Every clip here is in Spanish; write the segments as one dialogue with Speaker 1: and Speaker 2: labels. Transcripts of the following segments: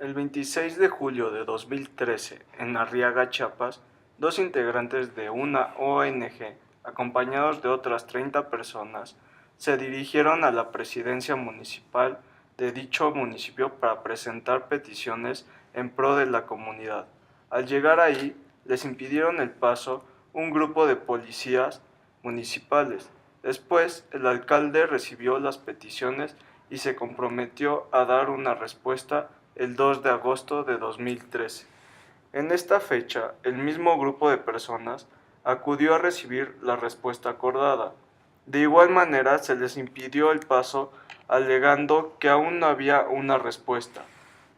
Speaker 1: El 26 de julio de 2013, en Arriaga, Chiapas, dos integrantes de una ONG, acompañados de otras 30 personas, se dirigieron a la presidencia municipal de dicho municipio para presentar peticiones en pro de la comunidad. Al llegar ahí, les impidieron el paso un grupo de policías municipales. Después, el alcalde recibió las peticiones y se comprometió a dar una respuesta el 2 de agosto de 2013. En esta fecha, el mismo grupo de personas acudió a recibir la respuesta acordada. De igual manera, se les impidió el paso alegando que aún no había una respuesta.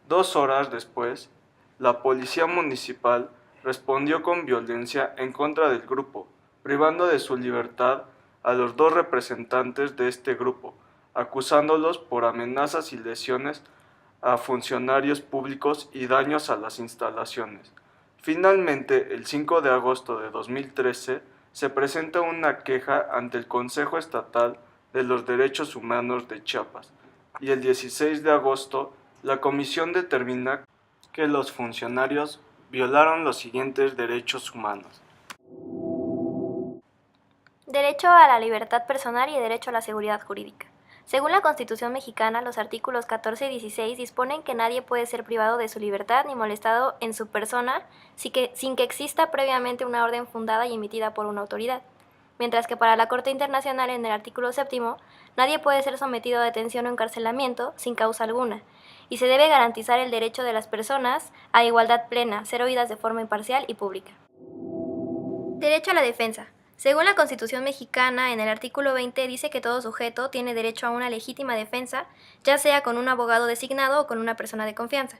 Speaker 1: 2 horas después, la policía municipal respondió con violencia en contra del grupo, privando de su libertad a los dos representantes de este grupo, acusándolos por amenazas y lesiones a funcionarios públicos y daños a las instalaciones. Finalmente, el 5 de agosto de 2013, se presenta una queja ante el Consejo Estatal de los Derechos Humanos de Chiapas y el 16 de agosto la comisión determina que los funcionarios violaron los siguientes derechos humanos.
Speaker 2: Derecho a la libertad personal y derecho a la seguridad jurídica. Según la Constitución mexicana, los artículos 14 y 16 disponen que nadie puede ser privado de su libertad ni molestado en su persona sin que exista previamente una orden fundada y emitida por una autoridad. Mientras que para la Corte Internacional, en el artículo 7, nadie puede ser sometido a detención o encarcelamiento sin causa alguna, y se debe garantizar el derecho de las personas a igualdad plena, ser oídas de forma imparcial y pública. Derecho a la defensa. Según la Constitución mexicana, en el artículo 20 dice que todo sujeto tiene derecho a una legítima defensa, ya sea con un abogado designado o con una persona de confianza.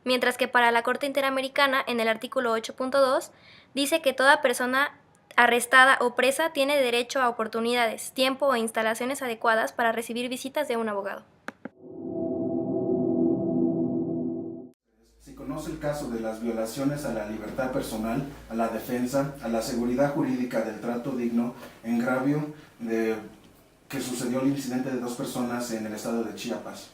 Speaker 2: Mientras que para la Corte Interamericana, en el artículo 8.2, dice que toda persona arrestada o presa tiene derecho a oportunidades, tiempo e instalaciones adecuadas para recibir visitas de un abogado.
Speaker 3: Se conoce el caso de las violaciones a la libertad personal, a la defensa, a la seguridad jurídica del trato digno en agravio de que sucedió el incidente de 2 personas en el estado de Chiapas.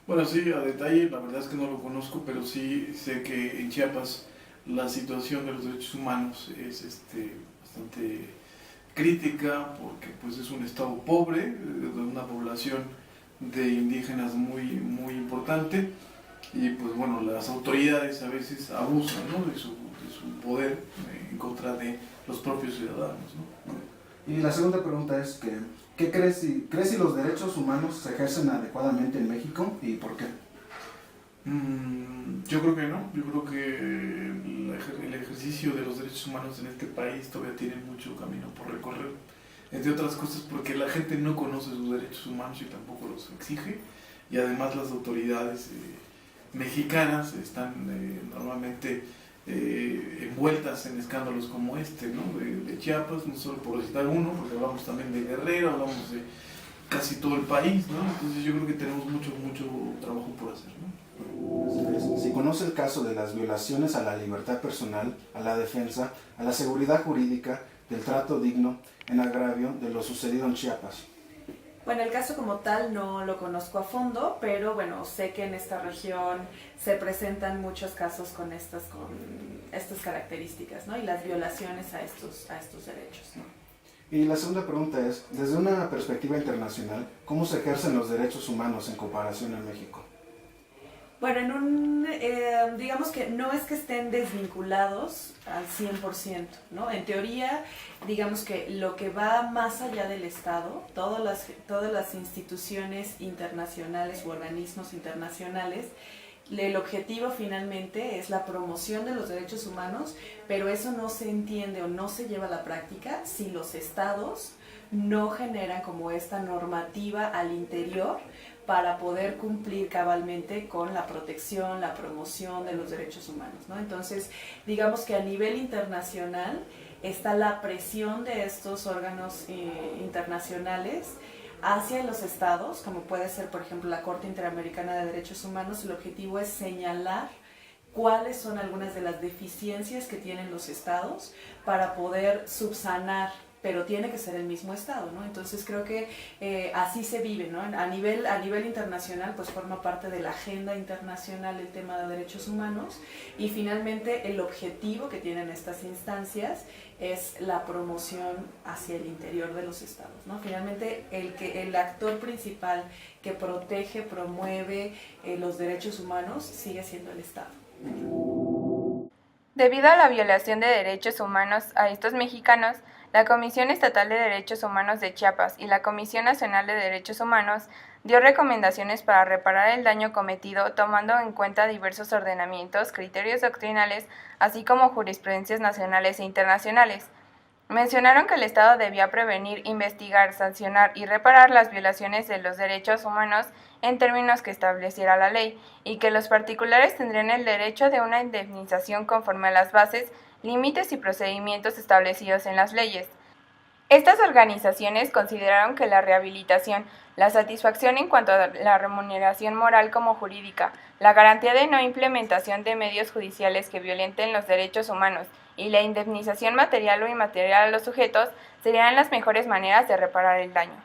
Speaker 4: Bueno, sí, a detalle, la verdad es que no lo conozco, pero sí sé que en Chiapas la situación de los derechos humanos es bastante crítica porque pues, es un estado pobre, de una población de indígenas muy importante. Y pues bueno, las autoridades a veces abusan, ¿no?, de su poder en contra de los propios ciudadanos, ¿no?
Speaker 3: Y la segunda pregunta es que, ¿qué crees si los derechos humanos se ejercen adecuadamente en México y por qué?
Speaker 4: Yo creo que no, yo creo que el ejercicio de los derechos humanos en este país todavía tiene mucho camino por recorrer, entre otras cosas porque la gente no conoce sus derechos humanos y tampoco los exige, y además las autoridades mexicanas están normalmente envueltas en escándalos como este, ¿no?, de Chiapas, no solo por citar uno, porque hablamos también de Guerrero, hablamos de casi todo el país, ¿no? Entonces yo creo que tenemos mucho trabajo por hacer, ¿no?
Speaker 3: Se conoce el caso de las violaciones a la libertad personal, a la defensa, a la seguridad jurídica, del trato digno en agravio de lo sucedido en Chiapas.
Speaker 5: Bueno, el caso como tal no lo conozco a fondo, pero bueno, sé que en esta región se presentan muchos casos con estas características, ¿no?, y las violaciones a estos derechos, ¿no?
Speaker 3: Y la segunda pregunta es, desde una perspectiva internacional, ¿cómo se ejercen los derechos humanos en comparación en México?
Speaker 5: Bueno, digamos que no es que estén desvinculados al 100%, ¿no? En teoría, digamos que lo que va más allá del Estado, todas las instituciones internacionales u organismos internacionales, el objetivo finalmente es la promoción de los derechos humanos, pero eso no se entiende o no se lleva a la práctica si los Estados no generan como esta normativa al interior para poder cumplir cabalmente con la protección, la promoción de los derechos humanos, ¿no? Entonces, digamos que a nivel internacional está la presión de estos órganos internacionales hacia los estados, como puede ser, por ejemplo, la Corte Interamericana de Derechos Humanos. El objetivo es señalar cuáles son algunas de las deficiencias que tienen los estados para poder subsanar pero tiene que ser el mismo Estado, ¿no? Entonces creo que así se vive, ¿no? A nivel internacional, pues forma parte de la agenda internacional el tema de derechos humanos, y finalmente el objetivo que tienen estas instancias es la promoción hacia el interior de los estados, ¿no? Finalmente el actor principal que protege, promueve los derechos humanos sigue siendo el Estado.
Speaker 6: Debido a la violación de derechos humanos a estos mexicanos, la Comisión Estatal de Derechos Humanos de Chiapas y la Comisión Nacional de Derechos Humanos dio recomendaciones para reparar el daño cometido tomando en cuenta diversos ordenamientos, criterios doctrinales, así como jurisprudencias nacionales e internacionales. Mencionaron que el Estado debía prevenir, investigar, sancionar y reparar las violaciones de los derechos humanos en términos que estableciera la ley, y que los particulares tendrían el derecho de una indemnización conforme a las bases, límites y procedimientos establecidos en las leyes. Estas organizaciones consideraron que la rehabilitación, la satisfacción en cuanto a la remuneración moral como jurídica, la garantía de no implementación de medios judiciales que violenten los derechos humanos y la indemnización material o inmaterial a los sujetos serían las mejores maneras de reparar el daño.